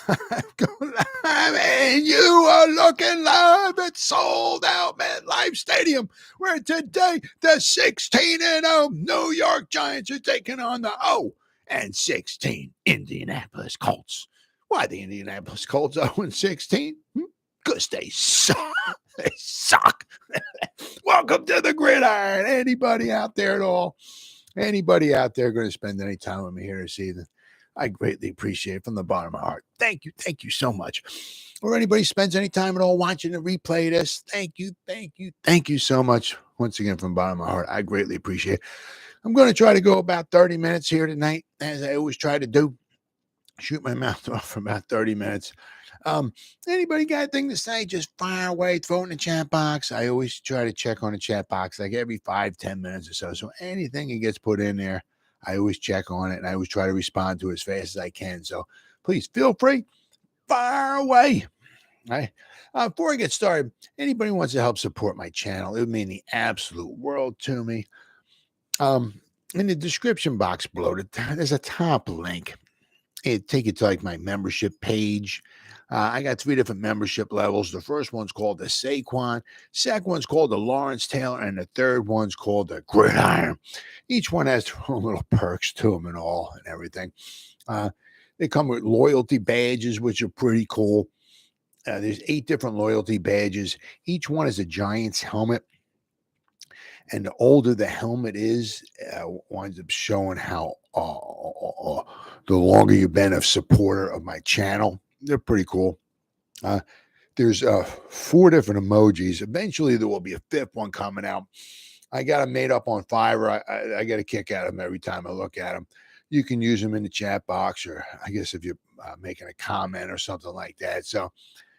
Go live, and you are looking live at Sold Out MetLife Stadium, where today the 16-0 New York Giants are taking on the 0-16 Indianapolis Colts. Why the Indianapolis Colts 0-16? Because they suck. They suck. Welcome to the Gridiron. Anybody out there at all? Anybody out there going to spend any time with me here this evening? I greatly appreciate it from the bottom of my heart. Thank you. Thank you so much. Or anybody spends any time at all watching the replay of this, thank you. Thank you. Thank you so much. Once again, from the bottom of my heart, I greatly appreciate it. I'm going to try to go about 30 minutes here tonight, as I always try to do. Shoot my mouth off for about 30 minutes. Anybody got anything to say? Just fire away, throw it in the chat box. I always try to check on the chat box like every 5-10 minutes or so. So anything that gets put in there, I always check on it, and I always try to respond to it as fast as I can. So please feel free, fire away. All right. Before I get started, anybody wants to help support my channel, it would mean the absolute world to me. In the description box below, there's a top link. It'd take you to like my membership page. I got 3 different membership levels. The first one's called the Saquon, second one's called the Lawrence Taylor, and the third one's called the Gridiron. Each one has their own little perks to them and all and everything. They come with loyalty badges, which are pretty cool. There's 8 different loyalty badges. Each one is a Giants helmet. And the older the helmet is, winds up showing how the longer you've been a supporter of my channel. They're pretty cool. There's 4 different emojis. Eventually, there will be a 5th one coming out. I got them made up on Fiverr. I get a kick out of them every time I look at them. You can use them in the chat box, or I guess if you're making a comment or something like that. So,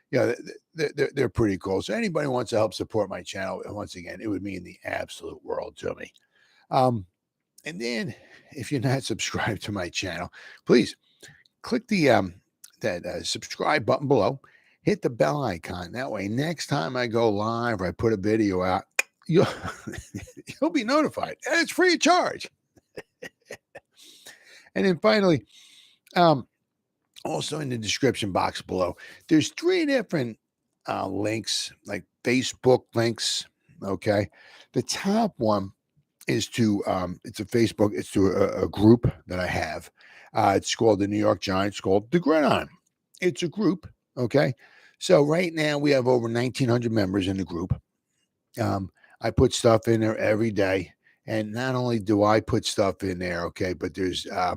yeah, they're pretty cool. So anybody wants to help support my channel, once again, it would mean the absolute world to me. And then if you're not subscribed to my channel, please click the that subscribe button below, hit the bell icon. That way, next time I go live or I put a video out, you'll be notified. And it's free of charge. And then finally, also in the description box below, there's 3 different links, like Facebook links. Okay. The top one is to, it's a Facebook, it's to a group that I have. It's called the New York Giants, called the Gridiron. It's a group. Okay. So right now we have over 1,900 members in the group. I put stuff in there every day. And not only do I put stuff in there, okay, but there's, as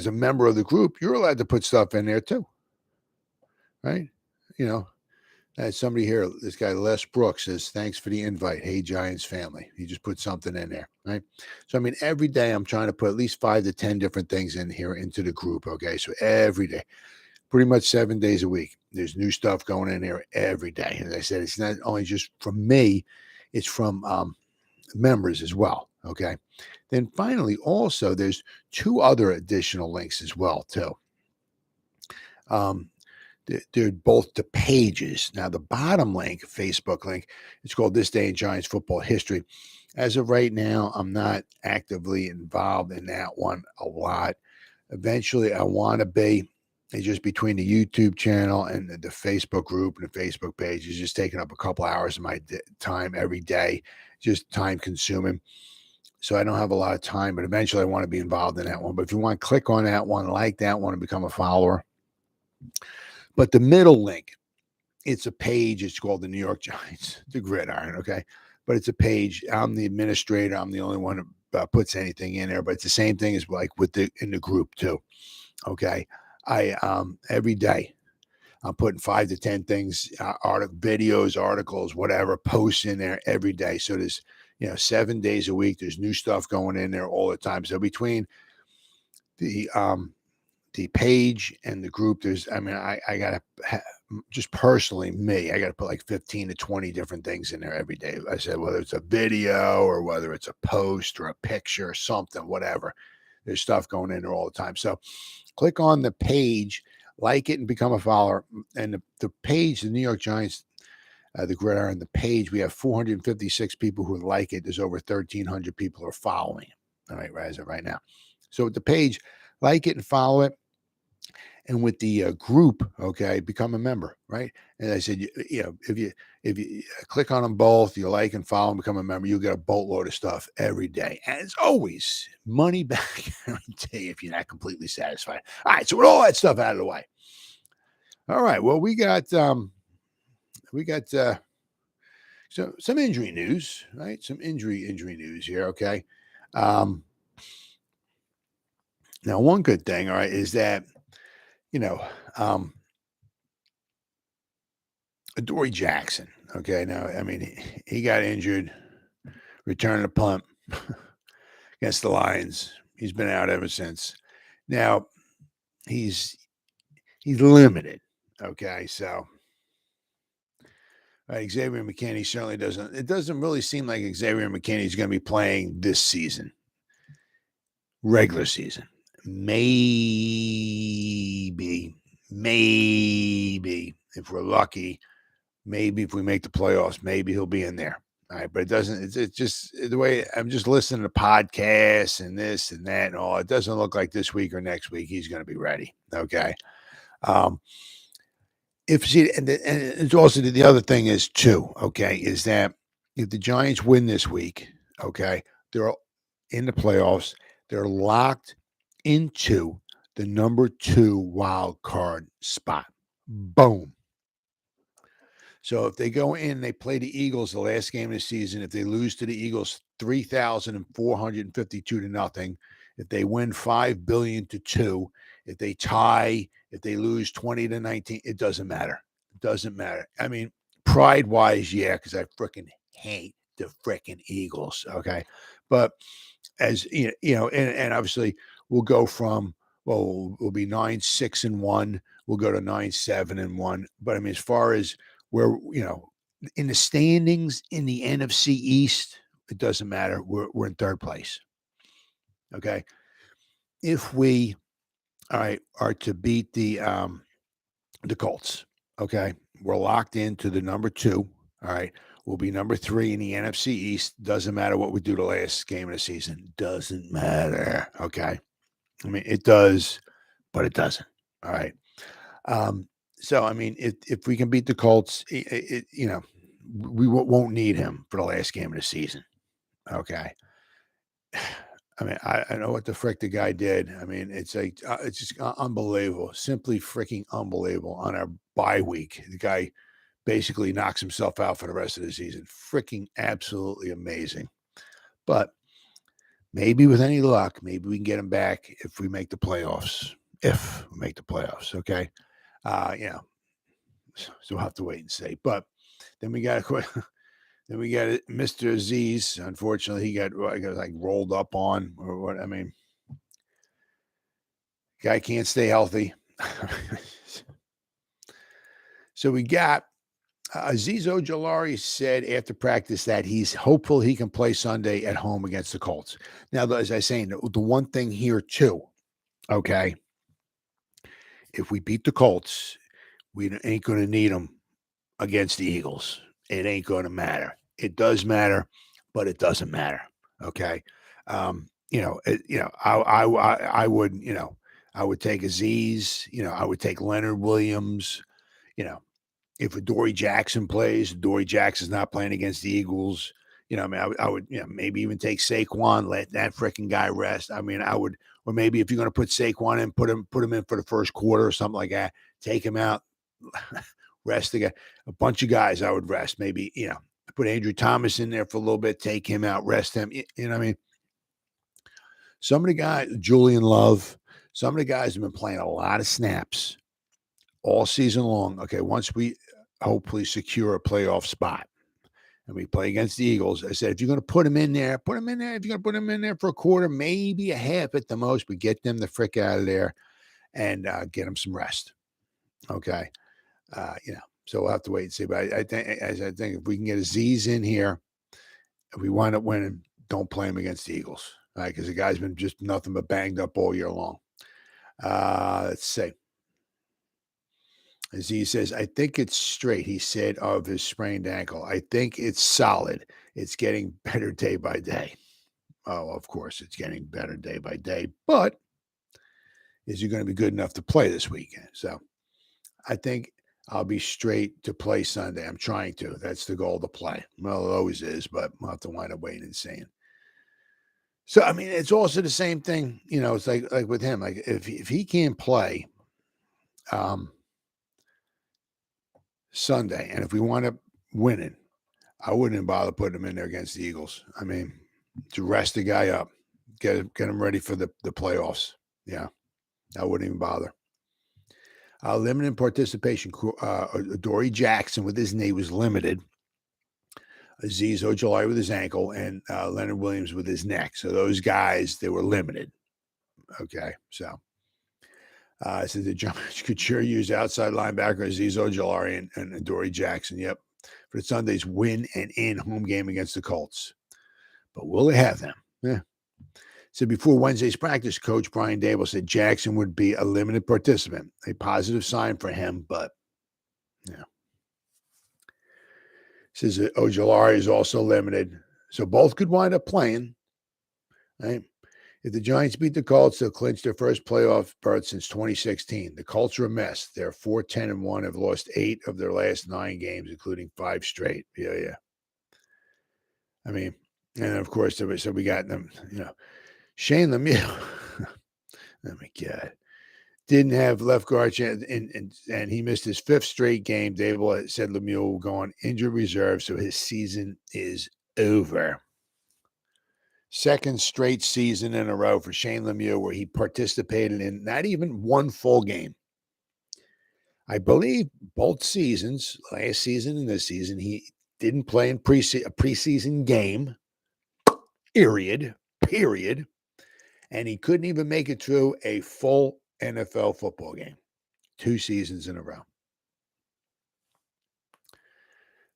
a member of the group, you're allowed to put stuff in there too, right? Somebody here, this guy Les Brooks says, thanks for the invite. Hey, Giants family. He just put something in there, right? So, I mean, every day I'm trying to put at least 5 to 10 different things in here into the group, okay? So every day, pretty much 7 days a week, there's new stuff going in there every day. As I said, it's not only just from me, it's from members as well, okay? Then finally, also, there's 2 other additional links as well, too. They're both the pages. Now, the bottom link, Facebook link, it's called This Day in Giants Football History. As of right now, I'm not actively involved in that one a lot. Eventually, I want to be. It's just between the YouTube channel and the Facebook group and the Facebook page is just taking up a couple hours of my time every day, just time consuming. So I don't have a lot of time, but eventually I want to be involved in that one. But if you want to click on that one, like that one, and become a follower. But the middle link, it's a page. It's called the New York Giants, the Gridiron, okay? But it's a page. I'm the administrator. I'm the only one that puts anything in there. But it's the same thing as like in the group too, okay? I every day I'm putting 5 to 10 things, videos, articles, whatever, posts in there every day. So there's 7 days a week. There's new stuff going in there all the time. So between the page and the group, I got to just personally I got to put like 15 to 20 different things in there every day. I said, whether it's a video or whether it's a post or a picture or something, whatever, there's stuff going in there all the time. So click on the page, like it, and become a follower. And the page, the New York Giants, the Gridiron, the page, we have 456 people who like it. There's over 1,300 people who are following it. All right, as of right now. So with the page, like it and follow it. And with the group, okay, become a member, right? And I said, if you click on them both, you like and follow and become a member, you'll get a boatload of stuff every day. And it's always money back guarantee if you're not completely satisfied. All right, so with all that stuff out of the way. All right, well, we got some injury news, right? Some injury news here, okay? Now, one good thing, all right, is that Adoree Jackson. Okay, now I mean he got injured, returning a punt against the Lions. He's been out ever since. Now he's limited. Okay, so Xavier McKinney certainly doesn't. It doesn't really seem like Xavier McKinney is going to be playing this season, regular season. Maybe if we're lucky. Maybe if we make the playoffs, maybe he'll be in there. All right. But it doesn't, it's just the way I'm just listening to podcasts and this and that and all. It doesn't look like this week or next week he's going to be ready. Okay. And it's also the other thing is too, okay, is that if the Giants win this week, okay, they're in the playoffs, they're locked into the number 2 wild card spot. Boom. So if they go in, they play the Eagles the last game of the season. If they lose to the Eagles 3,452 to nothing, if they win 5 billion to 2, if they tie, if they lose 20 to 19, it doesn't matter. It doesn't matter. I mean, pride wise, yeah, because I freaking hate the freaking Eagles. Okay. But as and obviously we'll go from, well, we'll be 9-6-1. We'll go to 9-7-1. But I mean, as far as where, in the standings in the NFC East, it doesn't matter. We're in third place. Okay. If we, all right, are to beat the Colts, okay, we're locked into the number 2. All right. We'll be number 3 in the NFC East. Doesn't matter what we do the last game of the season. Doesn't matter. Okay. I mean, it does, but it doesn't. All right. So, I mean, if we can beat the Colts, we won't need him for the last game of the season. Okay. I mean, I know what the frick the guy did. I mean, it's like, it's just unbelievable. Simply freaking unbelievable. On our bye week, the guy basically knocks himself out for the rest of the season. Freaking absolutely amazing. But maybe with any luck, maybe we can get him back if we make the playoffs. If we make the playoffs, okay? So we'll have to wait and see. But then we got Mr. Azeez. Unfortunately, he got like rolled up on or what. I mean, guy can't stay healthy. So we got Azeez Ojulari said after practice that he's hopeful he can play Sunday at home against the Colts. Now, as I was saying, the one thing here too, okay, if we beat the Colts, we ain't going to need them against the Eagles. It ain't going to matter. It does matter, but it doesn't matter. Okay. I would take Azeez, I would take Leonard Williams, if Adoree Jackson plays, Adoree Jackson's not playing against the Eagles. I mean, I would, maybe even take Saquon, let that freaking guy rest. I mean, I would, or maybe if you're going to put Saquon in, put him in for the first quarter or something like that. Take him out, rest the guy. A bunch of guys I would rest. Maybe, put Andrew Thomas in there for a little bit, take him out, rest him. You know what I mean? Some of the guys, Julian Love, some of the guys have been playing a lot of snaps all season long. Okay, once we hopefully secure a playoff spot and we play against the Eagles, I said, if you're going to put him in there, put him in there. If you're going to put him in there for a quarter, maybe a half at the most, but get them the frick out of there and get them some rest. Okay. So we'll have to wait and see. But I think if we can get Azeez in here, if we wind up winning, don't play him against the Eagles. All right, because the guy's been just nothing but banged up all year long. Let's see. Azeez says, I think it's straight, he said, of his sprained ankle. I think it's solid. It's getting better day by day. Oh, of course, it's getting better day by day. But is he going to be good enough to play this weekend? So I think I'll be straight to play Sunday. I'm trying to. That's the goal, to play. Well, it always is, but I'll have to wind up waiting and seeing. So, I mean, it's also the same thing. It's like with him. Like, if he can't play Sunday, and if we wind up winning, I wouldn't bother putting him in there against the Eagles. I mean, to rest the guy up, get him ready for the playoffs. Yeah, I wouldn't even bother. Limited participation. Adoree Jackson with his knee was limited. Azeez Ojulari with his ankle, and Leonard Williams with his neck. So those guys, they were limited. Okay, so the Giants could sure use outside linebacker Azeez Ojulari and Adoree Jackson. Yep, for Sunday's win and in home game against the Colts. But will they have them? Yeah. So before Wednesday's practice, Coach Brian Daboll said Jackson would be a limited participant, a positive sign for him, but yeah. Says that Ojulari is also limited. So both could wind up playing. Right? If the Giants beat the Colts, they'll clinch their first playoff berth since 2016. The Colts are a mess. They're 4-10-1, have lost 8 of their last 9 games, including 5 straight. Yeah. I mean, and of course, so we got them, Shane Lemieux, oh my God, didn't have left guard, and he missed his 5th straight game. Daboll said Lemieux will go on injured reserve, so his season is over. 2nd straight season in a row for Shane Lemieux where he participated in not even one full game. I believe both seasons, last season and this season, he didn't play in a preseason game, period. And he couldn't even make it through a full NFL football game. 2 seasons in a row.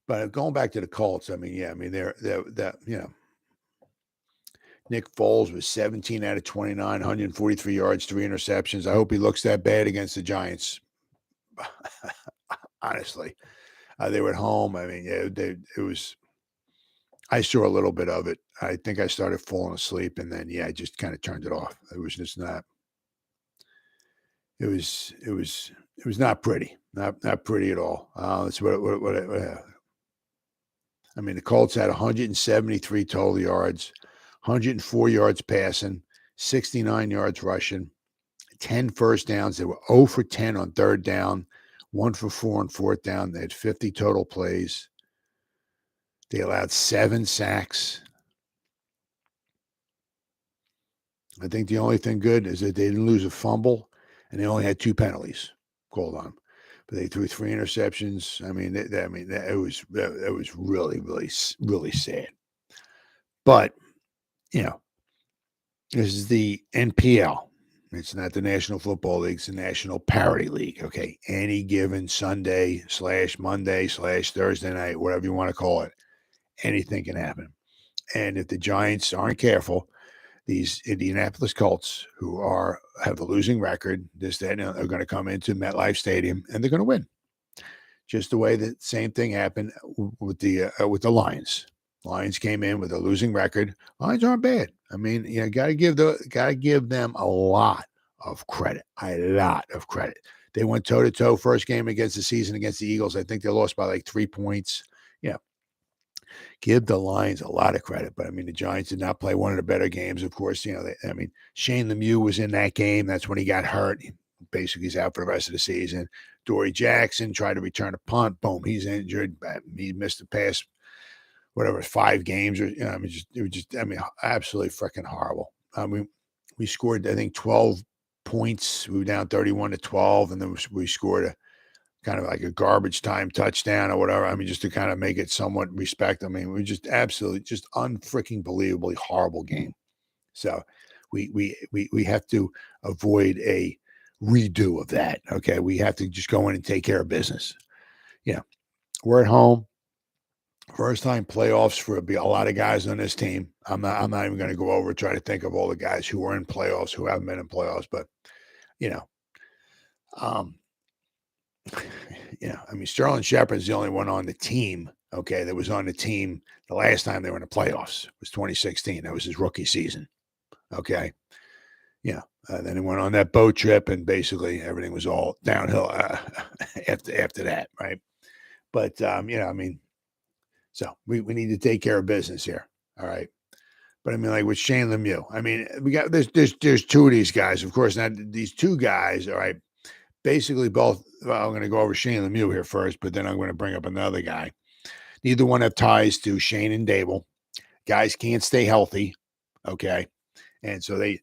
But going back to the Colts, they're Nick Foles was 17 out of 29, 143 yards, 3 interceptions. I hope he looks that bad against the Giants. Honestly, they were at home. I mean, it was. I saw a little bit of it. I think I started falling asleep, and then I just kind of turned it off. It was just not. It was not pretty. Not pretty at all. That's what I mean, the Colts had 173 total yards, 104 yards passing, 69 yards rushing, 10 first downs. They were 0 for 10 on 3rd down, 1 for 4 on 4th down. They had 50 total plays. They allowed 7 sacks. I think the only thing good is that they didn't lose a fumble, and they only had 2 penalties called on them. But they threw 3 interceptions. I mean, it was really, really, really sad. But this is the NPL. It's not the National Football League. It's the National Parity League. Okay, any given Sunday / Monday / Thursday night, whatever you want to call it, anything can happen. And if the Giants aren't careful, these Indianapolis Colts, who have a losing record, are going to come into MetLife Stadium and they're going to win. Just the way the same thing happened with the Lions. Lions came in with a losing record. Lions aren't bad. I mean, got to give them a lot of credit. A lot of credit. They went toe-to-toe first game against the season against the Eagles. I think they lost by like 3 points. Give the Lions a lot of credit. But, I mean, the Giants did not play one of the better games, of course. Shane Lemieux was in that game. That's when he got hurt. Basically, he's out for the rest of the season. Adoree Jackson tried to return a punt. Boom, he's injured. He missed the past, 5 games. It was absolutely freaking horrible. We scored, I think, 12 points. We were down 31-12, and then we scored a kind of like a garbage time touchdown or whatever. I mean, just to kind of make it somewhat respect. I mean, we just absolutely just unfreaking believably horrible game. So we have to avoid a redo of that. Okay. We have to just go in and take care of business. We're at home. First time playoffs for a lot of guys on this team. I'm not even going to go over, try to think of all the guys who are in playoffs, who haven't been in playoffs, but Sterling Shepard's the only one on the team, that was on the team the last time they were in the playoffs. It was 2016. That was his rookie season, okay? Then he went on that boat trip, and basically everything was all downhill after that, right? But so we need to take care of business here, all right? But I mean, like with Shane Lemieux, I mean, we got there's two of these guys, of course. Now these two guys, all right, basically both. Well, I'm going to go over Shane Lemieux here first, but then I'm going to bring up another guy. Neither one have ties to Shane and Dable. Guys can't stay healthy, okay, and so they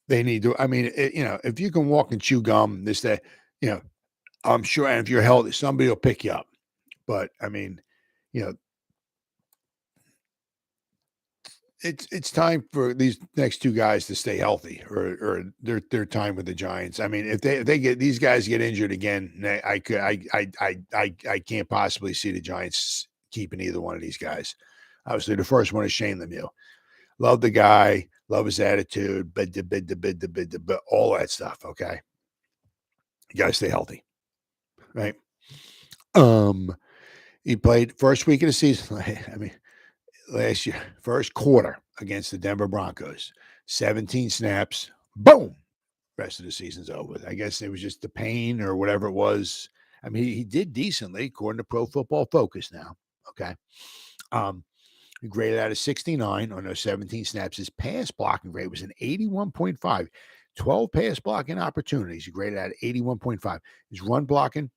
need to. I mean, if you can walk and chew gum, that, I'm sure, and if you're healthy, somebody will pick you up. But I mean, it's time for these next two guys to stay healthy, or their time with the Giants. I mean, if they get these guys get injured again, I can't possibly see the Giants keeping either one of these guys. Obviously, the first one is Shane Lemieux. Love the guy, love his attitude, but all that stuff. Okay, you gotta stay healthy, right? He played first week of the season. I mean, last year, first quarter against the Denver Broncos, 17 snaps, boom. Rest of the season's over. I guess it was just the pain or whatever it was. I mean, he did decently according to Pro Football Focus now. Okay. He graded out of 69 on those 17 snaps. His pass blocking grade was an 81.5. 12 pass blocking opportunities. He graded out 81.5. His run blocking,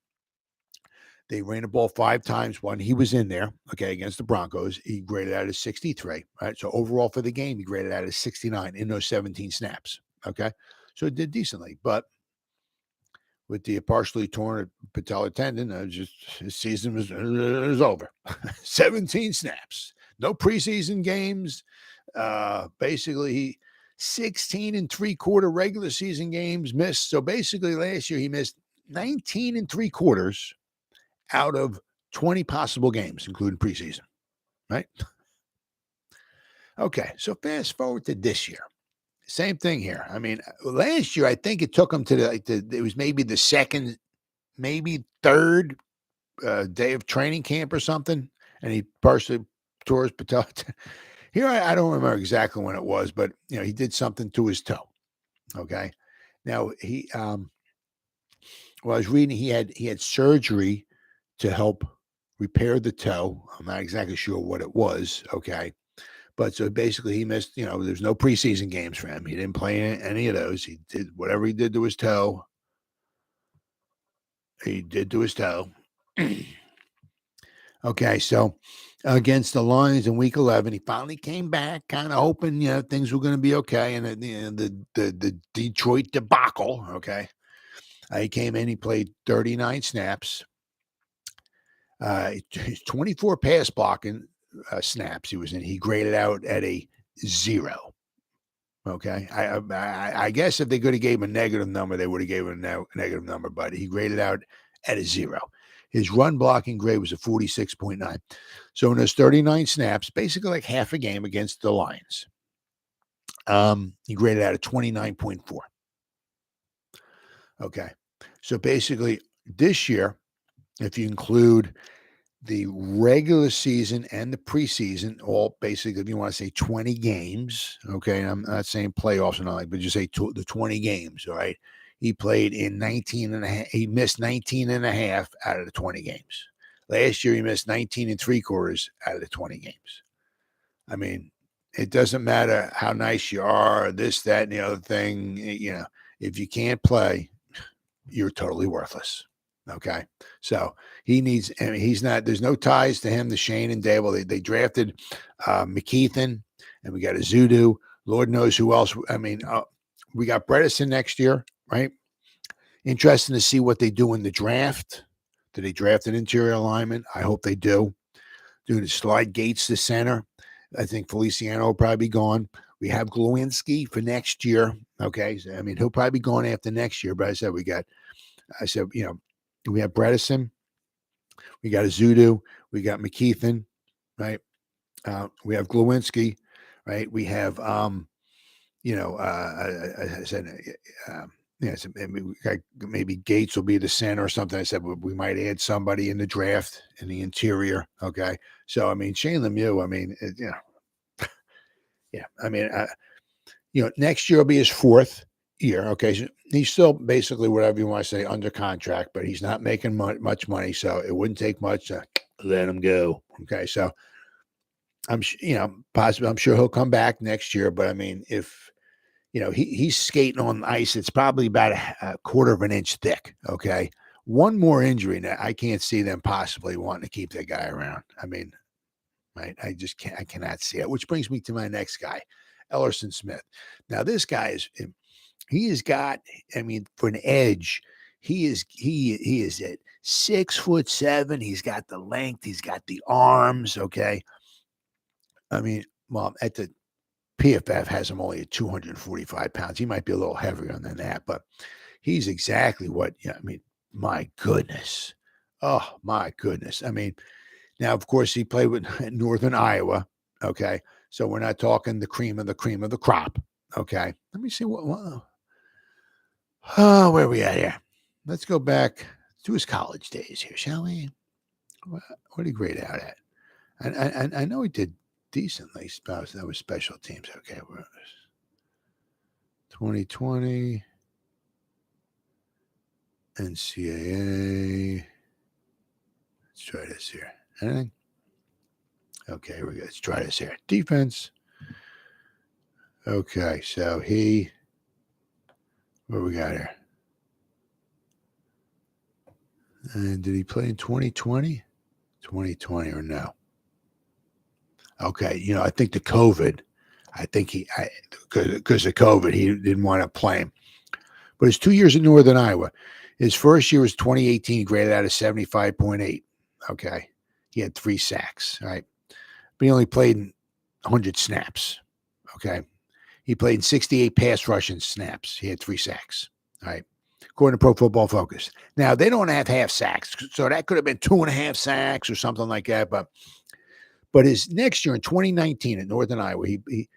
they ran the ball 5 times when he was in there, okay, against the Broncos. He graded out as 63, right? So overall for the game, he graded out as 69 in those 17 snaps, okay? So it did decently, but with the partially torn patellar tendon, his season was over. 17 snaps, no preseason games. Basically, he 16 3/4 regular season games missed. So basically, last year he missed 19 3/4 out of 20 possible games, including preseason, right? Okay, so fast forward to this year. Same thing here. I mean, last year, I think it took him to it was maybe the second, maybe third day of training camp or something, and he partially tore his patella. Here, I don't remember exactly when it was, but, he did something to his toe, okay? Now, I was reading he had surgery to help repair the toe. I'm not exactly sure what it was, okay? But so basically he missed, there's no preseason games for him. He didn't play any of those. He did whatever he did to his toe. He did to his toe. Okay, so against the Lions in week 11, he finally came back, kind of hoping, things were going to be okay. And the Detroit debacle, okay? He came in, he played 39 snaps. 24 pass blocking snaps he was in. He graded out at a 0. Okay. I guess if they could have gave him a negative number, they would have gave him a negative number, but he graded out at a 0. His run blocking grade was a 46.9. So in those 39 snaps, basically like half a game against the Lions, he graded out a 29.4. Okay. So basically this year, if you include the regular season and the preseason, all basically, if you want to say 20 games, okay, and I'm not saying playoffs and all that, but just say the 20 games, all right? He played in 19 and a half. He missed 19 and a half out of the 20 games. Last year, he missed 19 3/4 out of the 20 games. I mean, it doesn't matter how nice you are, this, that, and the other thing. If you can't play, you're totally worthless. Okay. So he needs, and he's not, there's no ties to him, to Shane and Dable. They drafted McKeithen, and we got Azudu. Lord knows who else. I mean, we got Bredesen next year, right? Interesting to see what they do in the draft. Do they draft an interior lineman? I hope they do. Do they slide Gates to center? I think Feliciano will probably be gone. We have Glowinski for next year. Okay. So, I mean, he'll probably be gone after next year, but I said, we have Bredesen, we got Azudu, we got McKeithen, right? We have Glowinski, right? We have, I said, so maybe Gates will be the center or something. I said we might add somebody in the draft in the interior. Okay, so I mean Shane Lemieux. I mean, yeah. I mean, next year will be his 4th. year. Okay. So he's still basically, whatever you want to say, under contract, but he's not making much money. So it wouldn't take much to let him go. Okay. So possibly, I'm sure he'll come back next year. But I mean, if, he's skating on ice, it's probably about a quarter of an inch thick. Okay. One more injury, and I can't see them possibly wanting to keep that guy around. I mean, right. I cannot see it, which brings me to my next guy, Ellerson Smith. Now, this guy he has got, I mean, for an edge, he is at 6'7". He's got the length, he's got the arms. Okay. I mean, well, at the PFF has him only at 245 pounds. He might be a little heavier than that, but he's exactly what, I mean, my goodness. Oh, my goodness. I mean, now, of course, he played with Northern Iowa. Okay. So we're not talking the cream of the crop. Okay. Let me see where are we at here? Let's go back to his college days here, shall we? What did he grade out at? I know he did decently. That was special teams. Okay. 2020 NCAA. Let's try this here. Anything? Okay, here we go. Let's try this here. Defense. Okay, so what we got here? And did he play in 2020? 2020 or no? Okay, I think the COVID, because of COVID, he didn't want to play him. But his 2 years at Northern Iowa, his first year was 2018, graded out of 75.8. Okay, he had 3 sacks, right? But he only played in 100 snaps, okay? He played in 68 pass rushing snaps. He had 3 sacks, all right? According to Pro Football Focus. Now, they don't have half sacks, so that could have been 2.5 sacks or something like that. But his next year in 2019 at Northern Iowa, he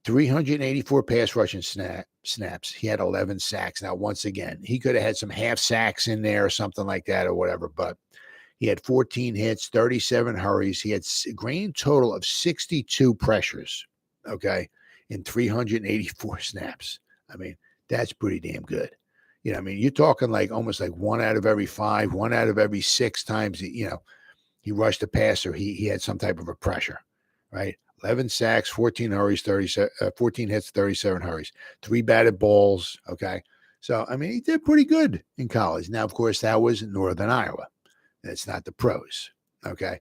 384 pass rushing snaps. He had 11 sacks. Now, once again, he could have had some half sacks in there or something like that or whatever, but he had 14 hits, 37 hurries. He had a grand total of 62 pressures, okay, in 384 snaps. I mean, that's pretty damn good. I mean, you're talking like almost like 1 out of every 5, 1 out of every 6 times, he rushed a passer. He had some type of a pressure, right? 11 sacks, 14 hurries, 14 hits, 37 hurries, 3 batted balls, okay? So, I mean, he did pretty good in college. Now, of course, that was in Northern Iowa. That's not the pros, okay?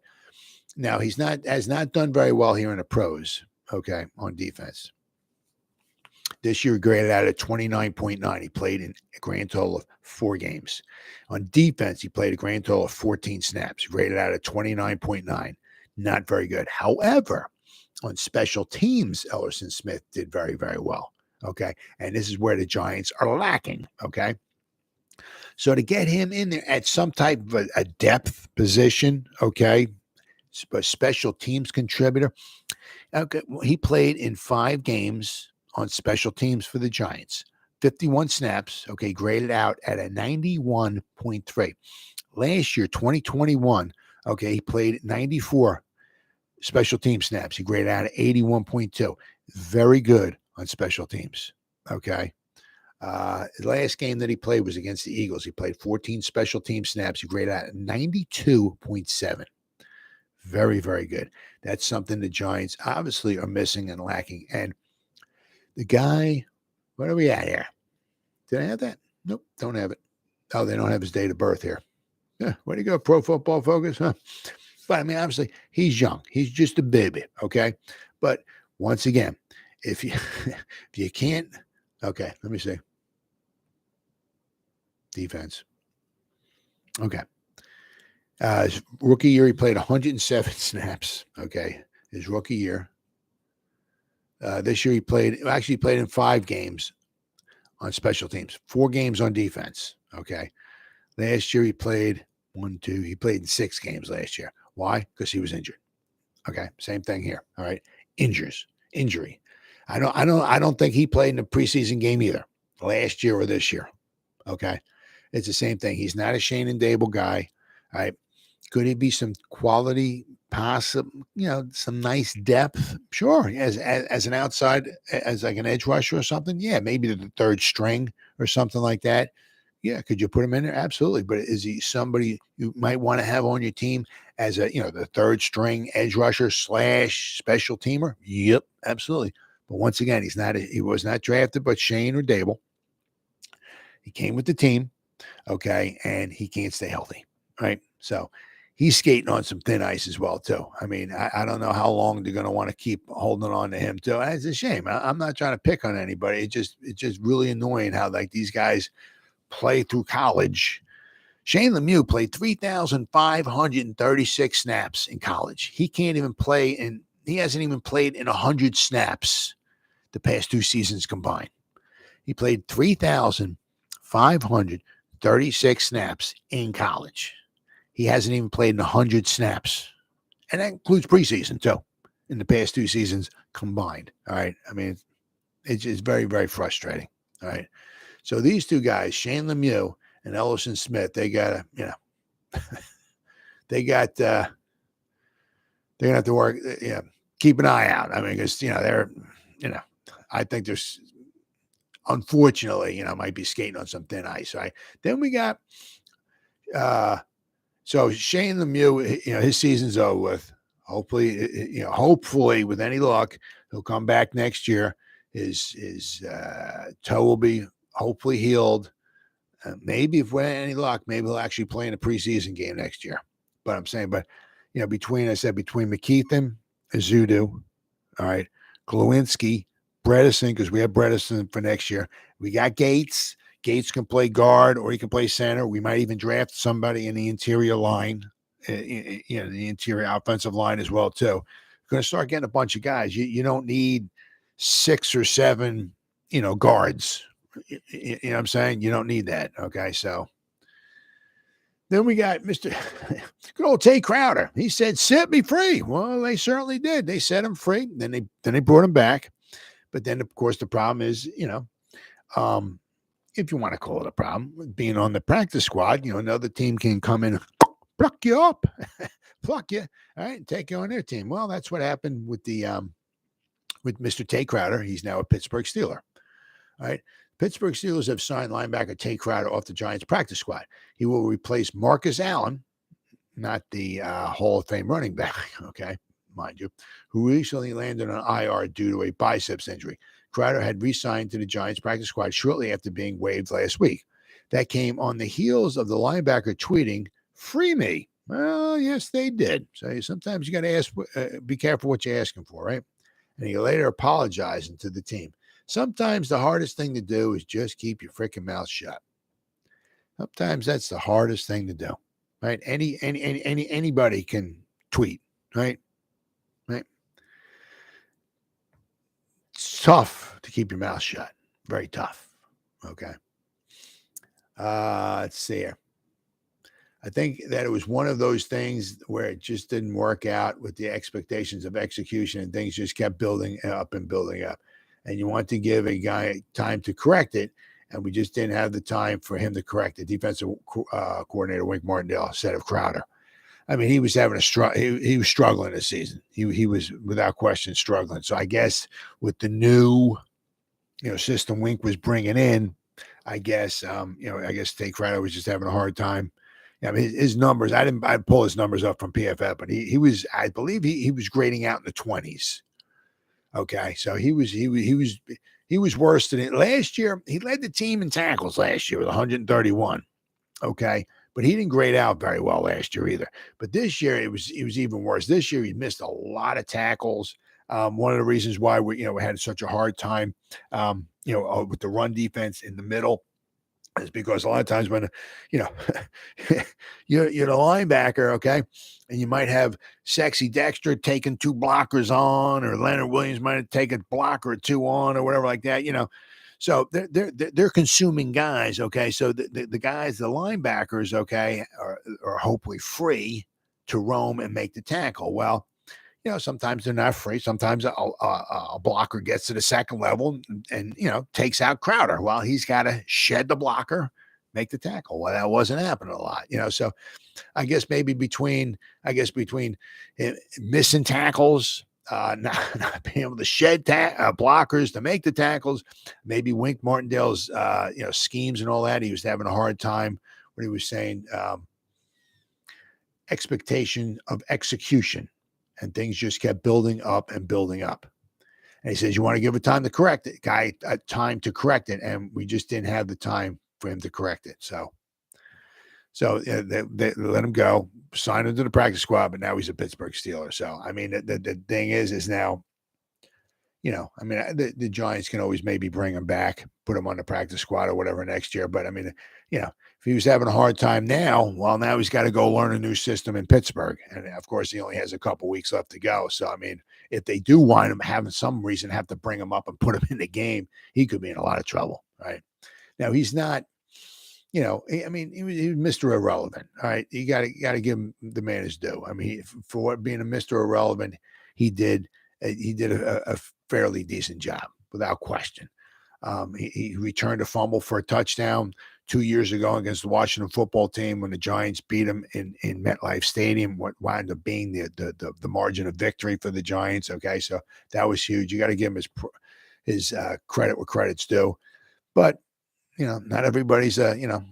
Now, has not done very well here in the pros, okay, on defense. This year, graded out at 29.9. He played in a grand total of 4 games. On defense, he played a grand total of 14 snaps, graded out at 29.9. Not very good. However, on special teams, Ellerson Smith did very, very well, okay? And this is where the Giants are lacking, okay? So to get him in there at some type of a depth position, okay, a special teams contributor, okay, he played in 5 games on special teams for the Giants, 51 snaps, okay, graded out at a 91.3. Last year, 2021, okay, he played 94 special team snaps. He graded out at 81.2. Very good on special teams, okay? The last game that he played was against the Eagles. He played 14 special team snaps. He graded out at 92.7. Very, very good. That's something the Giants obviously are missing and lacking. And the guy, what are we at here? Did I have that? Nope, don't have it. Oh, they don't have his date of birth here. Yeah, where'd he go? Pro Football Focus, huh? But I mean, obviously, he's young. He's just a baby, okay? But once again, if you can't, okay, let me see. Defense. Okay. His rookie year, he played 107 snaps, okay? His rookie year. This year, he played in 5 games on special teams, 4 games on defense, okay? Last year, he played he played in 6 games last year. Why? Because he was injured. Okay, same thing here. All right, injury. I don't think he played in a preseason game either, last year or this year. Okay, it's the same thing. He's not a Shane and Dable guy. All right, could he be some quality possible, some nice depth. Sure, as an outside, as like an edge rusher or something. Yeah, maybe the third string or something like that. Yeah, could you put him in there? Absolutely. But is he somebody you might want to have on your team as the third string edge rusher / special teamer? Yep, absolutely. But once again, he was not drafted by Shane or Dable. He came with the team, okay, and he can't stay healthy, right? So he's skating on some thin ice as well, too. I mean, I don't know how long they're going to want to keep holding on to him, too. It's a shame. I'm not trying to pick on anybody. It's just really annoying how like these guys play through college. Shane Lemieux played 3,536 snaps in college. He can't even play, and he hasn't even played in 100 snaps the past 2 seasons combined. He played 3,536 snaps in college. He hasn't even played in 100 snaps. And that includes preseason, too, in the past 2 seasons combined. All right. I mean, it's just very, very frustrating. All right. So these 2 guys, Shane Lemieux and Ellison Smith, they're going to have to work, keep an eye out. I mean, because, I think there's, unfortunately, might be skating on some thin ice, right? Then we got, so Shane Lemieux, his season's over with. Hopefully, with any luck, he'll come back next year. His toe will be hopefully healed. Maybe if we're any luck, maybe he'll actually play in a preseason game next year. But I'm saying, between McKeithen, Azudu, all right, Glowinski, Bredesen, because we have Bredesen for next year. We got Gates. Gates can play guard or he can play center. We might even draft somebody in the interior line, the interior offensive line as well, too. We're going to start getting a bunch of guys. You don't need 6 or 7, guards. You know what I'm saying? You don't need that. Okay. So then we got Mr. good old Tay Crowder. He said, set me free. Well, they certainly did. They set him free. Then they brought him back. But then, of course, the problem is, if you want to call it a problem, being on the practice squad, another team can come in, pluck you up, pluck you, all right, and take you on their team. Well, that's what happened with with Mr. Tay Crowder. He's now a Pittsburgh Steeler. All right. Pittsburgh Steelers have signed linebacker Tay Crowder off the Giants practice squad. He will replace Marcus Allen, not the Hall of Fame running back, okay, mind you, who recently landed on IR due to a biceps injury. Crowder had re-signed to the Giants practice squad shortly after being waived last week. That came on the heels of the linebacker tweeting, "Free me." Well, yes, they did. So sometimes you got to be careful what you're asking for, right? And he later apologized to the team. Sometimes the hardest thing to do is just keep your freaking mouth shut. Sometimes that's the hardest thing to do, right? Anybody can tweet, right? Right? It's tough to keep your mouth shut. Very tough. Okay. Let's see here. I think that it was one of those things where it just didn't work out with the expectations of execution, and things just kept building up and building up. And you want to give a guy time to correct it, and we just didn't have the time for him to correct it. Defensive coordinator Wink Martindale said of Crowder. I mean, he was having he was struggling this season. He was without question struggling. So I guess with the new system Wink was bringing in, I guess Tay Crowder was just having a hard time. I mean, his numbers. I'd pull his numbers up from PFF, but he was, I believe he was grading out in the 20s. Okay, so he was worse than it last year. He led the team in tackles last year with 131. Okay, but he didn't grade out very well last year either. But this year it was even worse. This year he missed a lot of tackles. One of the reasons why we had such a hard time with the run defense in the middle is because a lot of times when you're the linebacker, okay, and you might have Sexy Dexter taking 2 blockers on, or Leonard Williams might have taken a blocker or 2 on, or whatever like that, So they're consuming guys, okay. So the guys, the linebackers, okay, are hopefully free to roam and make the tackle. Well, sometimes they're not free. Sometimes a blocker gets to the second level and takes out Crowder. Well, he's got to shed the blocker, make the tackle. Well, that wasn't happening a lot, so I guess maybe between missing tackles, not being able to shed blockers to make the tackles, maybe Wink Martindale's schemes and all that. He was having a hard time when he was saying expectation of execution, and things just kept building up and building up. And he says, you want to give it time to correct it, time to correct it. And we just didn't have the time for him to correct it. So they let him go, signed him to the practice squad, but now he's a Pittsburgh Steeler. So, I mean, the thing is now, the Giants can always maybe bring him back, put him on the practice squad or whatever next year. But, I mean, if he was having a hard time now, well, now he's got to go learn a new system in Pittsburgh. And, of course, he only has a couple weeks left to go. So, I mean, if they do wind him having some reason have to bring him up and put him in the game, he could be in a lot of trouble, right? Now, he's not, he was Mr. Irrelevant, all right? You got to give him the man his due. I mean, for what being a Mr. Irrelevant, he did a fairly decent job, without question. He returned a fumble for a touchdown 2 years ago against the Washington football team when the Giants beat him in MetLife Stadium, what wound up being the margin of victory for the Giants. Okay, so that was huge. You got to give him his credit where credit's due. But, not everybody's NFL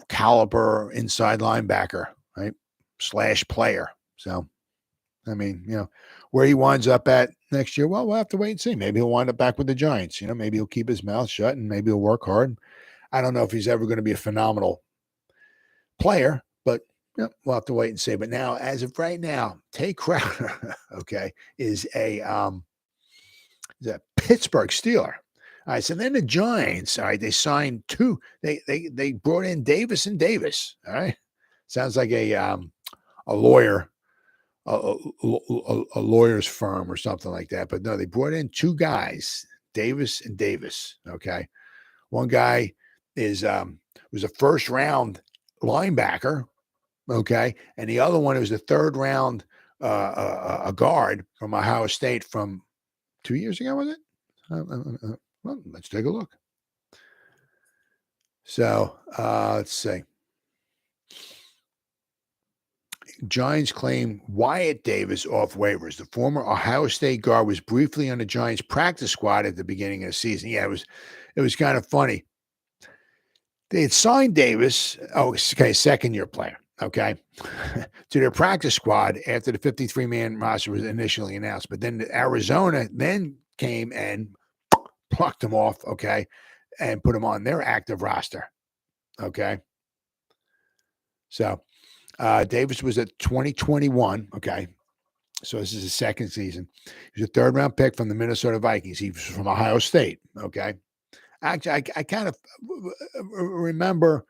caliber inside linebacker, right? / player. So, I mean, where he winds up at next year, well, we'll have to wait and see. Maybe he'll wind up back with the Giants. Maybe he'll keep his mouth shut and maybe he'll work hard. I don't know if he's ever going to be a phenomenal player, but we'll have to wait and see. But now, as of right now, Tay Crowder, okay, is a Pittsburgh Steeler. All right, so then the Giants, all right, they signed two. They brought in Davis and Davis. All right, sounds like a lawyer. A lawyer's firm or something like that. But no, they brought in two guys, Davis and Davis. Okay. One guy was a first round linebacker. Okay. And the other one was a third round a guard from Ohio State from 2 years ago, was it? Well, let's take a look. So let's see. Giants claim Wyatt Davis off waivers. The former Ohio State guard was briefly on the Giants practice squad at the beginning of the season. Yeah, it was kind of funny. They had signed Davis, second-year player, okay, to their practice squad after the 53-man roster was initially announced. But then Arizona then came and plucked him off, okay, and put him on their active roster, okay. So Davis was at 2021. Okay. So this is his second season. He was a third round pick from the Minnesota Vikings. He was from Ohio State. Okay. Actually, I kind of remember,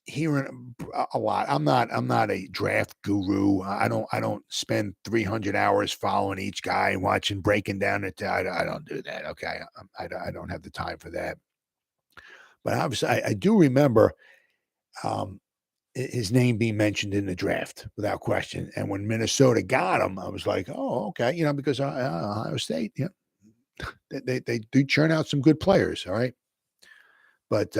hearing a lot. I'm not a draft guru. I don't spend 300 hours following each guy and watching, breaking down it. I don't do that. Okay. I don't have the time for that. But obviously I do remember, his name being mentioned in the draft without question. And when Minnesota got him, I was like, oh, okay. Because Ohio State, they do churn out some good players. All right. But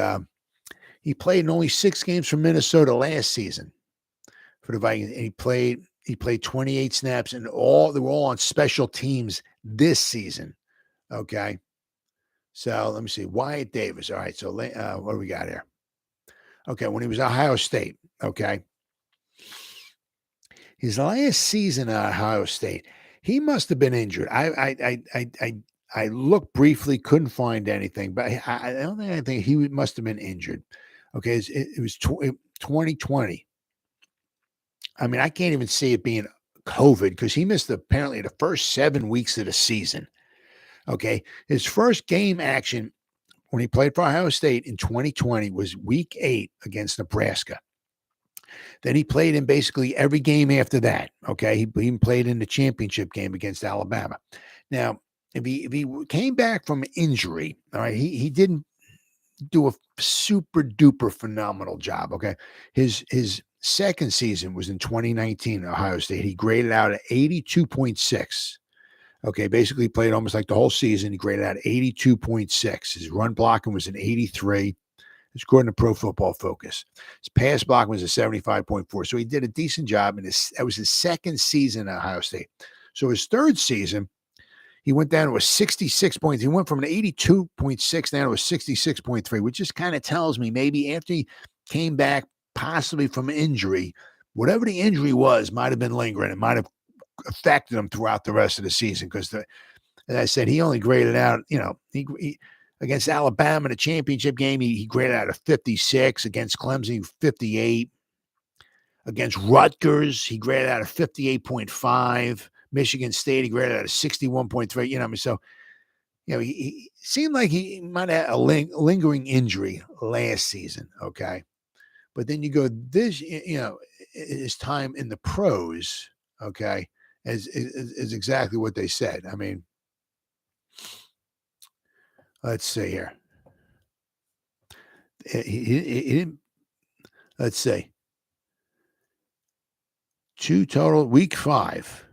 he played in only 6 games for Minnesota last season for the Vikings. And he played 28 snaps and they were all on special teams this season. Okay. So let me see. Wyatt Davis. All right. So what do we got here? Okay, when he was at Ohio State, okay. His last season at Ohio State, he must have been injured. I looked briefly, couldn't find anything, but I don't think anything. He must have been injured. Okay, it was 2020. I mean, I can't even see it being COVID because he missed apparently the first 7 weeks of the season. Okay, his first game action when he played for Ohio State in 2020 was week 8 against Nebraska. Then he played in basically every game after that. Okay. He even played in the championship game against Alabama. Now, if he came back from injury, all right, he didn't do a super duper phenomenal job. Okay. His second season was in 2019 at Ohio State. He graded out at 82.6. Okay, basically played almost like the whole season. He graded out 82.6. His run blocking was an 83. It's according to Pro Football Focus. His pass blocking was a 75.4. So he did a decent job. And that was his second season at Ohio State. So his third season, he went down to a 66 points. He went from an 82.6 down to a 66.3, which just kind of tells me maybe after he came back, possibly from injury, whatever the injury was, might have been lingering. It might have affected him throughout the rest of the season because, as I said, he only graded out, he against Alabama in the championship game, he graded out a 56. Against Clemson, 58. Against Rutgers, he graded out a 58.5. Michigan State, he graded out a 61.3. So, he seemed like he might have a lingering injury last season, okay? But then you go this, his time in the pros, okay, is exactly what they said. I mean, let's see here. He didn't, let's see. 2 total, week 5.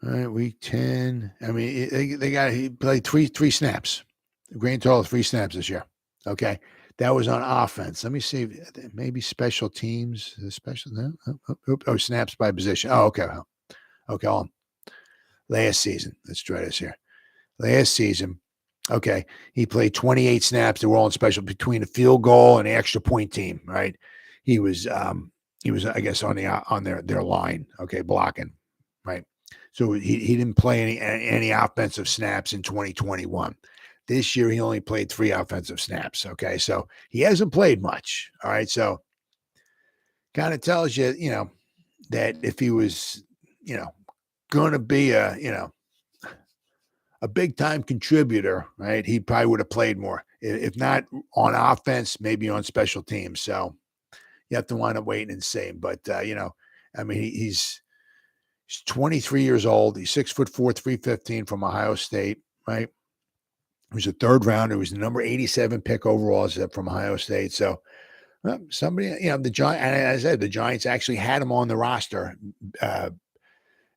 All right, week 10. I mean, he played three snaps. A grand total of 3 snaps this year. Okay. That was on offense. Let me see. Maybe special teams. Special. No? Snaps by position. Oh, okay. Okay. Hold on. Last season. Let's try this here. Last season. Okay. He played 28 snaps. They were all in special between a field goal and the extra point team, right? He was, I guess, on their line. Okay. Blocking. Right. So he didn't play any offensive snaps in 2021. This year, he only played 3 offensive snaps. Okay. So he hasn't played much. All right. So kind of tells you, that if he was, going to be a big time contributor, right, he probably would have played more. If not on offense, maybe on special teams. So you have to wind up waiting and see. But, I mean, he's 23 years old. He's 6'4", 315 from Ohio State, right? He was a 3rd rounder. He was the number 87 pick overall from Ohio State. So somebody, the Giants, and as I said, the Giants actually had him on the roster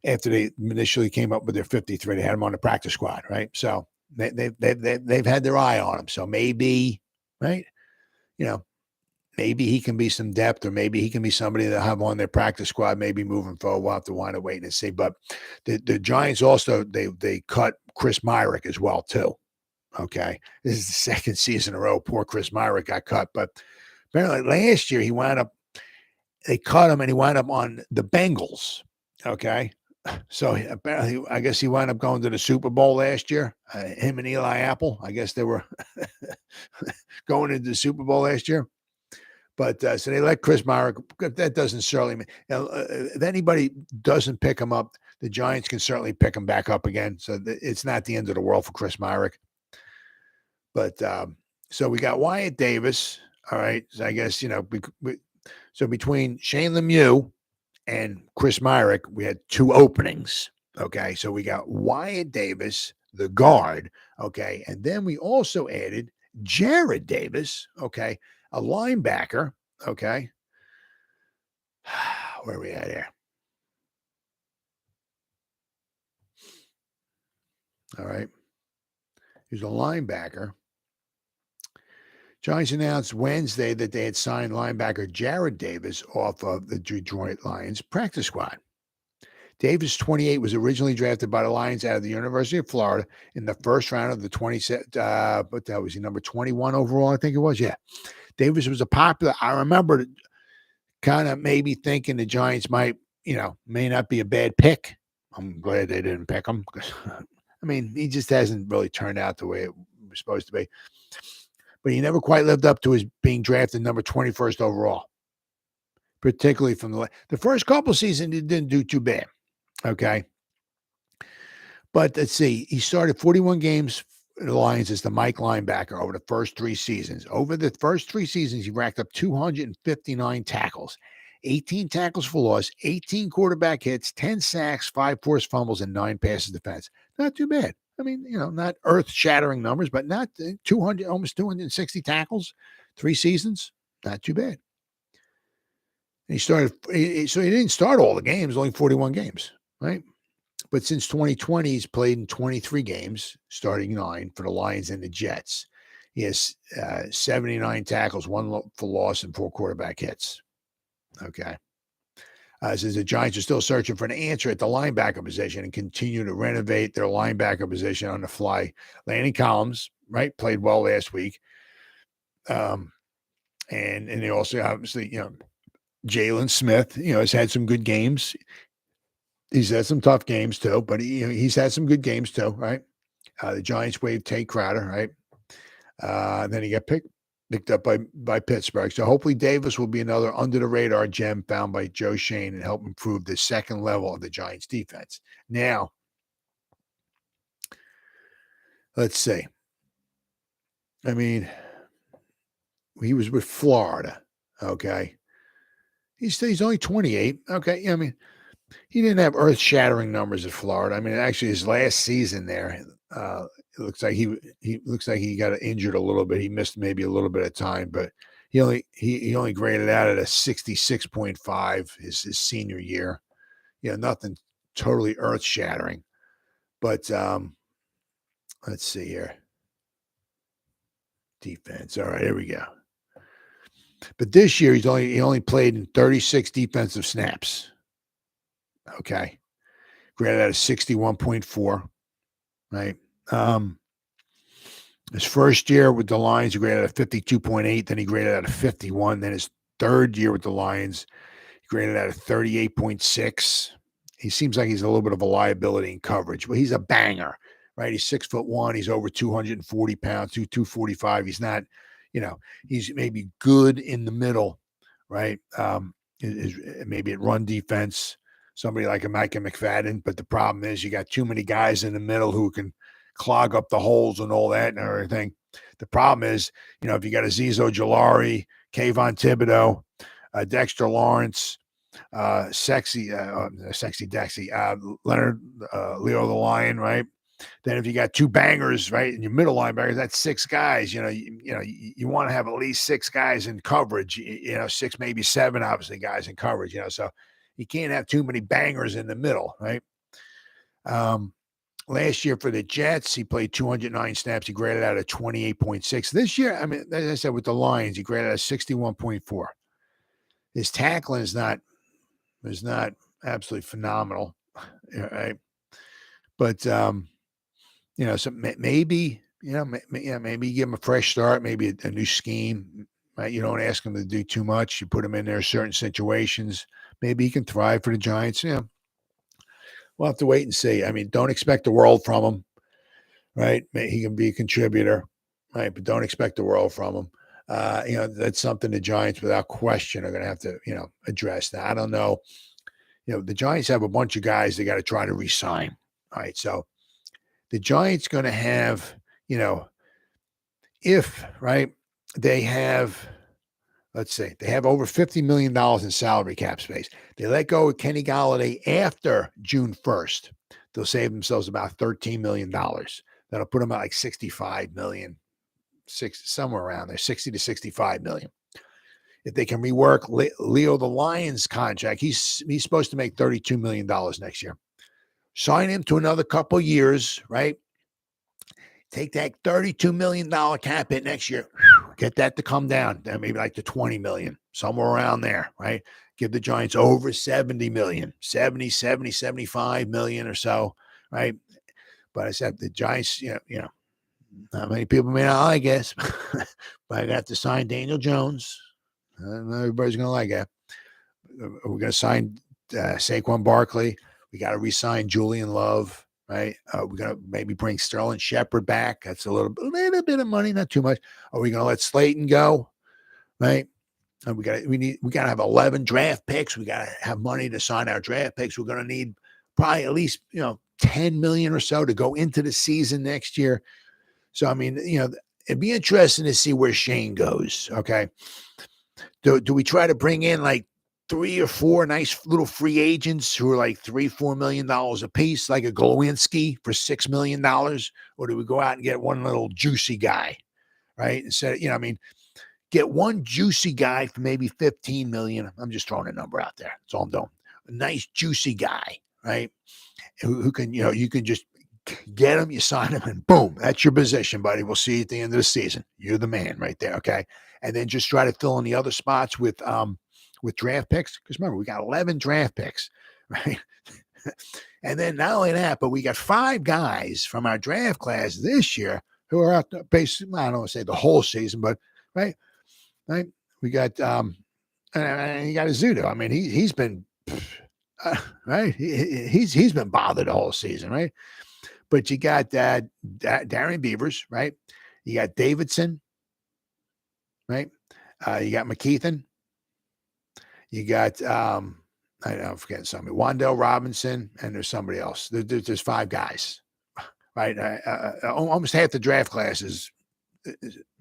after they initially came up with their 53. They had him on the practice squad, right? So they've had their eye on him. So maybe, right? Maybe he can be some depth, or maybe he can be somebody they'll have on their practice squad, maybe moving forward. We'll have to wind up waiting and see. But the Giants also, they cut Chris Myarick as well, too. Okay. This is the 2nd season in a row. Poor Chris Myarick got cut. But apparently last year they cut him and he wound up on the Bengals. Okay. So apparently, I guess he wound up going to the Super Bowl last year. Him and Eli Apple, I guess they were going into the Super Bowl last year. But so they let Chris Myarick. That doesn't certainly mean, if anybody doesn't pick him up, the Giants can certainly pick him back up again. So it's not the end of the world for Chris Myarick. But so we got Wyatt Davis. All right. So I guess, so between Shane Lemieux and Chris Myarick, we had 2 openings. Okay. So we got Wyatt Davis, the guard. Okay. And then we also added Jared Davis. Okay. A linebacker. Okay. Where are we at here? All right. He's a linebacker. Giants announced Wednesday that they had signed linebacker Jared Davis off of the Detroit Lions practice squad. Davis, 28, was originally drafted by the Lions out of the University of Florida in the 1st round of the 27. But that was he number 21 overall, I think it was. Yeah. Davis was a popular. I remember kind of maybe thinking the Giants might, may not be a bad pick. I'm glad they didn't pick him. I mean, he just hasn't really turned out the way it was supposed to be. But he never quite lived up to his being drafted number 21st overall, particularly from the first couple seasons. He didn't do too bad. Okay. But let's see. He started 41 games for the Lions as the Mike linebacker over the first 3 seasons. Over the first 3 seasons, he racked up 259 tackles, 18 tackles for loss, 18 quarterback hits, 10 sacks, 5 forced fumbles, and 9 passes defense. Not too bad. I mean, not earth-shattering numbers, but not 200, almost 260 tackles, 3 seasons. Not too bad. He started, so he didn't start all the games, only 41 games, right? But since 2020, he's played in 23 games, starting 9 for the Lions and the Jets. He has 79 tackles, 1 for loss, and 4 quarterback hits. Okay. Says the Giants are still searching for an answer at the linebacker position and continue to renovate their linebacker position on the fly. Landon Collins, right, played well last week. And they also obviously, Jalen Smith, has had some good games. He's had some tough games too, but he's had some good games too, right? The Giants waived Tate Crowder, right? Then he got picked up by Pittsburgh. So hopefully Davis will be another under the radar gem found by Joe Schoen and help improve the second level of the Giants defense. Now, let's see. I mean, he was with Florida. Okay. He's only 28. Okay. I mean, he didn't have earth-shattering numbers at Florida. I mean, actually, his last season there, it looks like he got injured a little bit. He missed maybe a little bit of time, but he only graded out at a 66.5 his senior year. Nothing totally earth-shattering. But let's see here. Defense. All right, here we go. But this year he only played in 36 defensive snaps. Okay. Graded out of 61.4. Right. His first year with the Lions, he graded out of 52.8. Then he graded out of 51. Then his third year with the Lions, he graded out of 38.6. He seems like he's a little bit of a liability in coverage, but he's a banger, right? He's 6'1". He's over 240 pounds, 245. He's not, he's maybe good in the middle, right? Maybe at run defense. Somebody like a Micah McFadden, but the problem is you got too many guys in the middle who can clog up the holes and all that and everything. The problem is, if you got Azeez Ojulari, Kayvon Thibodeau, Dexter Lawrence, Sexy Dexy, Leonard, Leo the Lion, right? Then if you got 2 bangers, right, in your middle linebackers, that's 6 guys. You want to have at least 6 guys in coverage. 6, maybe 7, obviously, guys in coverage. So you can't have too many bangers in the middle, right? Last year for the Jets, he played 209 snaps. He graded out at 28.6. This year, I mean, as I said, with the Lions, he graded out at 61.4. His tackling is not absolutely phenomenal, right? But so maybe maybe give him a fresh start, maybe a new scheme. Right? You don't ask him to do too much. You put him in there certain situations. Maybe he can thrive for the Giants. Yeah, we'll have to wait and see. I mean, don't expect the world from him, right? He can be a contributor, right? But don't expect the world from him. That's something the Giants, without question, are going to have to, address. Now, I don't know. The Giants have a bunch of guys they got to try to re-sign. All right, so the Giants going to have, if, right, they have, let's see, they have over $50 million in salary cap space. They let go of Kenny Golladay after June 1st. They'll save themselves about $13 million. That'll put them at like $65 million, somewhere around there, 60 to 65 million. If they can rework Leo the Lion's contract, he's supposed to make $32 million next year. Sign him to another couple years, right? Take that $32 million cap hit next year. Get that to come down, maybe like to $20 million, somewhere around there, right? Give the Giants over $70 million, 70, 75 million or so, right? But I said the Giants, not many people may not like us, but I got to sign Daniel Jones. Everybody's going to like it. We're going to sign Saquon Barkley. We got to re-sign Julian Love, right? We're going to maybe bring Sterling Shepard back. That's a little bit of money, not too much. Are we going to let Slayton go, right? And we got to have 11 draft picks. We got to have money to sign our draft picks. We're going to need probably at least 10 million or so to go into the season next year. So I mean, it'd be interesting to see where Schoen goes. Okay, do we try to bring in like 3 or 4 nice little free agents who are like $3-4 million a piece, like a Glowinski for $6 million, or do we go out and get one little juicy guy, right? Instead, get one juicy guy for maybe $15 million. I'm just throwing a number out there. That's all I'm doing. A nice juicy guy, right? Who can, you can just get him, you sign him, and boom, that's your position, buddy. We'll see you at the end of the season. You're the man right there, okay? And then just try to fill in the other spots with draft picks. Because remember, we got 11 draft picks, right? And then not only that, but we got 5 guys from our draft class this year who are out there basically, I don't want to say the whole season, but right. We got and you got Azudo. I mean, he's been right. He's been bothered the whole season, right? But you got Darian Beavers, right? You got Davidson, right? You got McKeithen. You got I'm forgetting somebody. Wan'Dale Robinson, and there's somebody else. There's 5 guys, right? Almost half the draft class is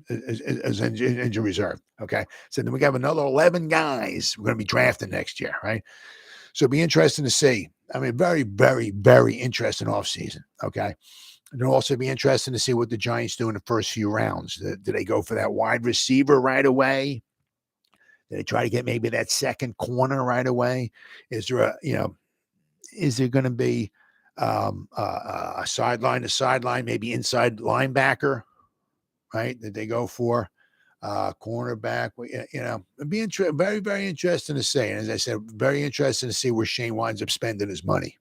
injury reserve. Okay, so then we have another 11 guys we're going to be drafting next year, right? So it'll be interesting to see. I mean, very, very, very interesting offseason. Okay. And it'll also be interesting to see what the Giants do in the first few rounds. Do they go for that wide receiver right away? Do they try to get maybe that second corner right away? Is there is there going to be a sideline to sideline, maybe inside linebacker, right? That they go for cornerback? It'd be very, very interesting to see. And as I said, very interesting to see where Shane winds up spending his money.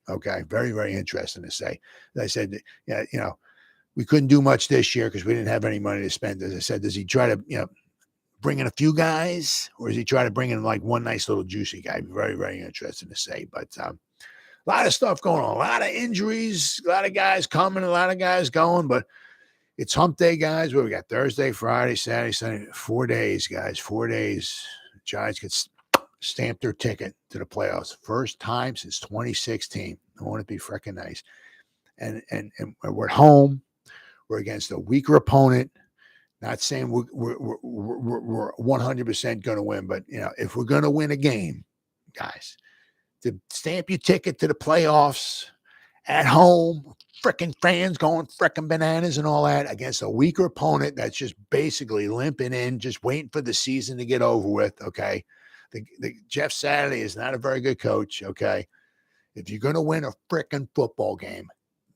Okay, very, very interesting to say. As I said, we couldn't do much this year because we didn't have any money to spend. As I said, does he try to, bring in a few guys, or does he try to bring in like one nice little juicy guy? Very, very interesting to say. But a lot of stuff going on, a lot of injuries, a lot of guys coming, a lot of guys going. But it's hump day, guys. Where we got Thursday, Friday, Saturday, Sunday, 4 days, guys. 4 days. Giants could stamp their ticket to the playoffs. First time since 2016. I want it to be freaking nice. And we're at home. We're against a weaker opponent. Not saying we're 100% going to win, but if we're going to win a game, guys, to stamp your ticket to the playoffs at home, freaking fans going freaking bananas and all that against a weaker opponent that's just basically limping in, just waiting for the season to get over with. Okay, the Jeff Saturday is not a very good coach. Okay, if you're going to win a freaking football game,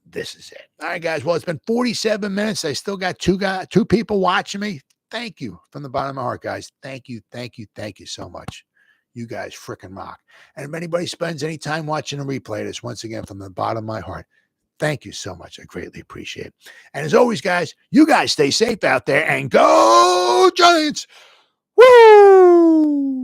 this is it. All right, guys. Well, it's been 47 minutes. I still got two people watching me. Thank you from the bottom of my heart, guys. Thank you so much. You guys freaking rock. And if anybody spends any time watching a replay, this once again from the bottom of my heart, thank you so much. I greatly appreciate it. And as always, guys, you guys stay safe out there and go Giants. Woo!